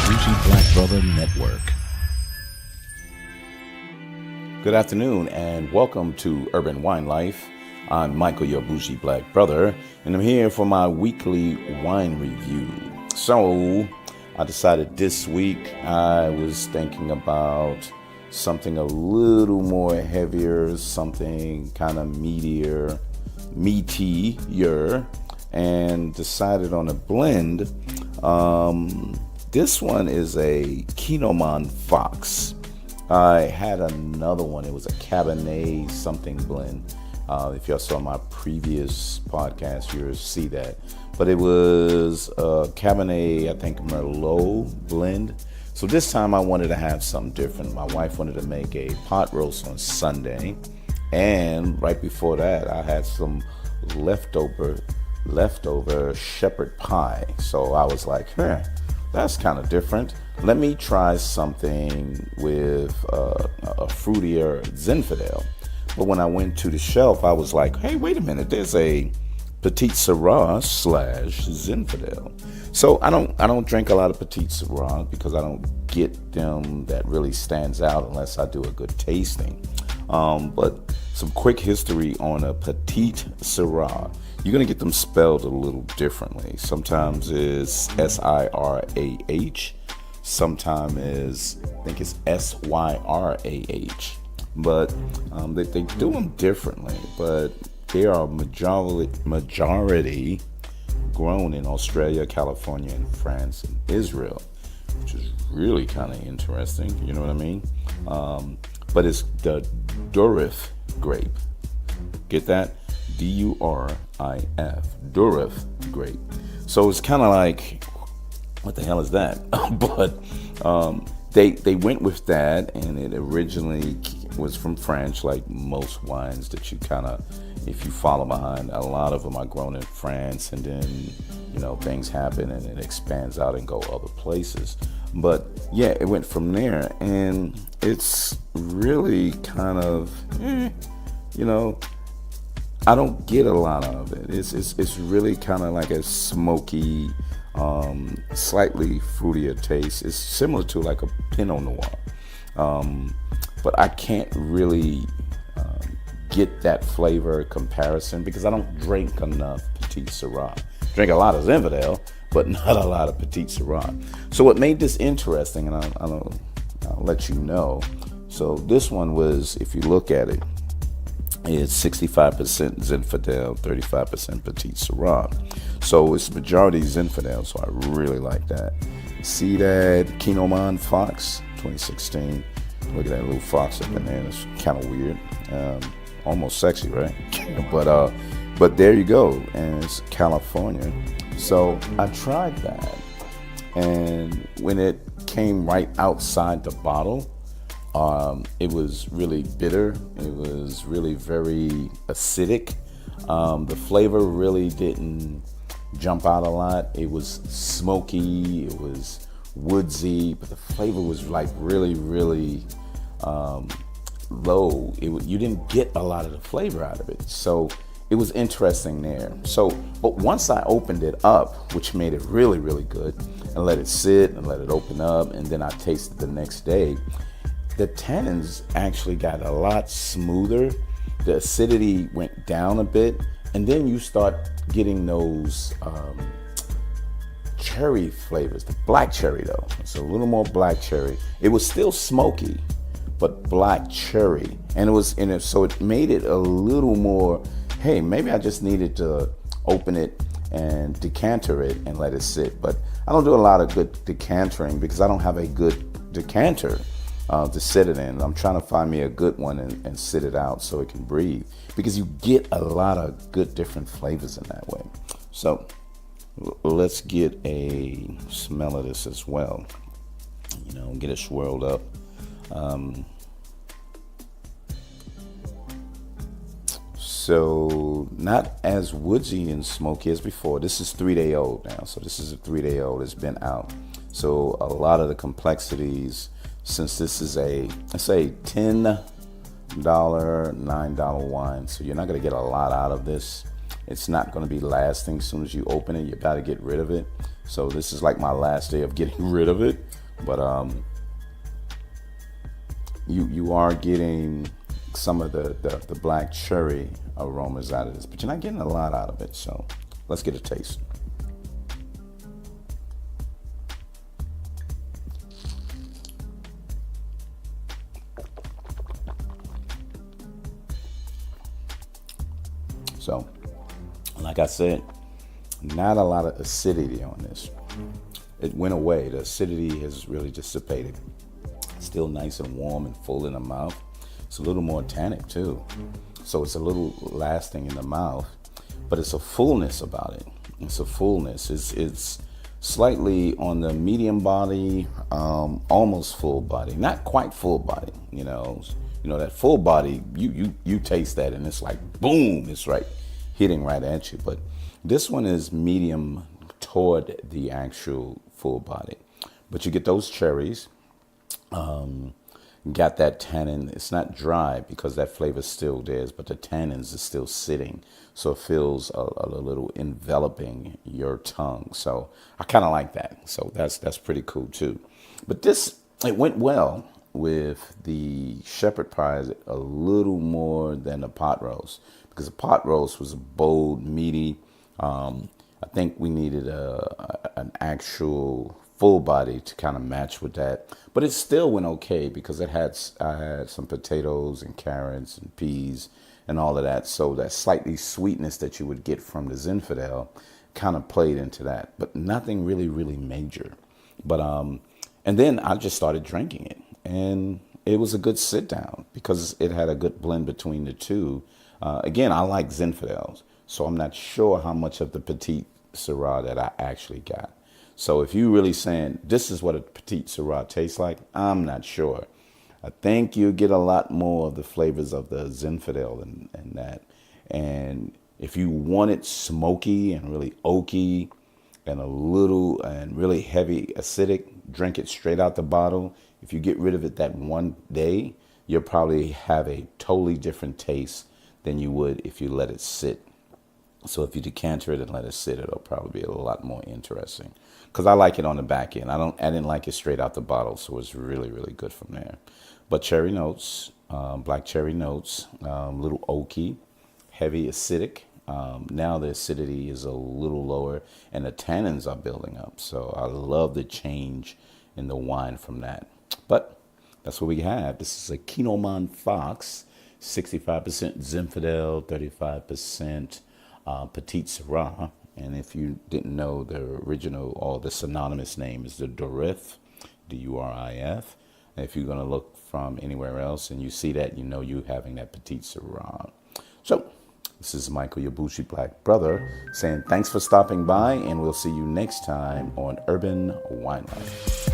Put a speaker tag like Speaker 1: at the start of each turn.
Speaker 1: Bougie Black Brother Network.
Speaker 2: Good afternoon and welcome to Urban Wine Life. I'm Michael, your bougie black brother, and I'm here for my weekly wine review. So I decided this week I was thinking about something a little more heavier, something kind of meatier, and decided on a blend. This one is a Kinamon Fox. I had another one. It was a Cabernet something blend. If y'all saw my previous podcast, you'll see that. But it was a Cabernet, I think, Merlot blend. So this time I wanted to have something different. My wife wanted to make a pot roast on Sunday. And right before that, I had some leftover shepherd pie. So I was like, that's kind of different. Let me try something with a fruitier Zinfandel. But when I went to the shelf, I was like, hey, wait a minute, there's a Petite Sirah / Zinfandel. So I don't drink a lot of Petite Sirah because I don't get them that really stands out unless I do a good tasting. But some quick history on a Petite Sirah. You're going to get them spelled a little differently. Sometimes it's Sirah. Sometimes I think it's Syrah. But they do them differently. But they are majority grown in Australia, California, and France, and Israel, which is really kind of interesting. You know what I mean? But it's the Durif grape. Get that? Durif, Durif grape. So it's kind of like, what the hell is that? But they went with that, and it originally was from France, like most wines that you kind of, if you follow behind, a lot of them are grown in France, and then, you know, things happen and it expands out and go other places. But yeah, it went from there, and it's really kind of, you know, I don't get a lot of it. It's really kind of like a smoky, slightly fruitier taste. It's similar to like a Pinot Noir, but I can't really get that flavor comparison because I don't drink enough Petite Sirah. Drink a lot of Zinfandel, but not a lot of Petite Sirah. So what made this interesting, and I'll let you know. So this one was, if you look at it, it's 65% Zinfandel, 35% Petite Sirah. So it's majority Zinfandel, so I really like that. See that Kinamon Fox 2016? Look at that little fox up in there. It's kind of weird. Almost sexy, right? But there you go. And it's California. So I tried that. And when it came right outside the bottle, it was really bitter. It was really very acidic. The flavor really didn't jump out a lot. It was smoky. It was woodsy, but the flavor was like really, really low. You didn't get a lot of the flavor out of it. So it was interesting there. So, but once I opened it up, which made it really, really good, and let it sit and let it open up, and then I tasted the next day, the tannins actually got a lot smoother. The acidity went down a bit, and then you start getting those cherry flavors. The black cherry, though, it's a little more black cherry. It was still smoky, but black cherry, and it was in it, so it made it a little more. Hey, maybe I just needed to open it and decanter it and let it sit. But I don't do a lot of good decantering because I don't have a good decanter to sit it in. I'm trying to find me a good one and sit it out so it can breathe, because you get a lot of good different flavors in that way. So let's get a smell of this as well, you know, get it swirled up. So not as woodsy and smoky as before. This is 3-day old now. So this is a 3-day old. It's been out. So a lot of the complexities, since this is let's say $10, $9 wine, so you're not going to get a lot out of this. It's not going to be lasting. As soon as you open it, you got to get rid of it. So this is like my last day of getting rid of it. But you are getting some of the black cherry aromas out of this, but you're not getting a lot out of it. So let's get a taste. So, like I said, not a lot of acidity on this. It went away. The acidity has really dissipated. Still nice and warm and full in the mouth. It's a little more tannic too. So it's a little lasting in the mouth, but it's a fullness about it. It's a fullness. It's slightly on the medium body, almost full body, not quite full body. You know that full body. You taste that, and it's like boom. It's right hitting right at you. But this one is medium toward the actual full body. But you get those cherries. Got that tannin. It's not dry because that flavor's still there, but the tannins is still sitting, so it feels a little enveloping your tongue. So I kind of like that. So that's pretty cool too. But it went well with the shepherd pies a little more than the pot roast, because the pot roast was bold, meaty. I think we needed an actual full body to kind of match with that, but it still went okay because I had some potatoes and carrots and peas and all of that. So that slightly sweetness that you would get from the Zinfandel kind of played into that, but nothing really major. But and then I just started drinking it, and it was a good sit down because it had a good blend between the two. Again, I like Zinfandels, so I'm not sure how much of the Petite Sirah that I actually got. So if you're really saying this is what a Petite Sirah tastes like, I'm not sure. I think you get a lot more of the flavors of the Zinfandel and that. And if you want it smoky and really oaky and really heavy acidic, drink it straight out the bottle. If you get rid of it that one day, you'll probably have a totally different taste than you would if you let it sit. So if you decanter it and let it sit, it'll probably be a lot more interesting. Because I like it on the back end. I didn't like it straight out the bottle, so it's really good from there. But cherry notes, black cherry notes, little oaky, heavy acidic. Now the acidity is a little lower, and the tannins are building up. So I love the change in the wine from that. But that's what we have. This is a Kinamon Fox, 65% Zinfandel, 35% Petite Sirah. And if you didn't know, the original or the synonymous name is the Durif, D-U-R-I-F. And if you're going to look from anywhere else and you see that, you know you're having that Petite Sirah. So this is Michael, your Bougie Black brother, saying thanks for stopping by, and we'll see you next time on Urban Wine Life.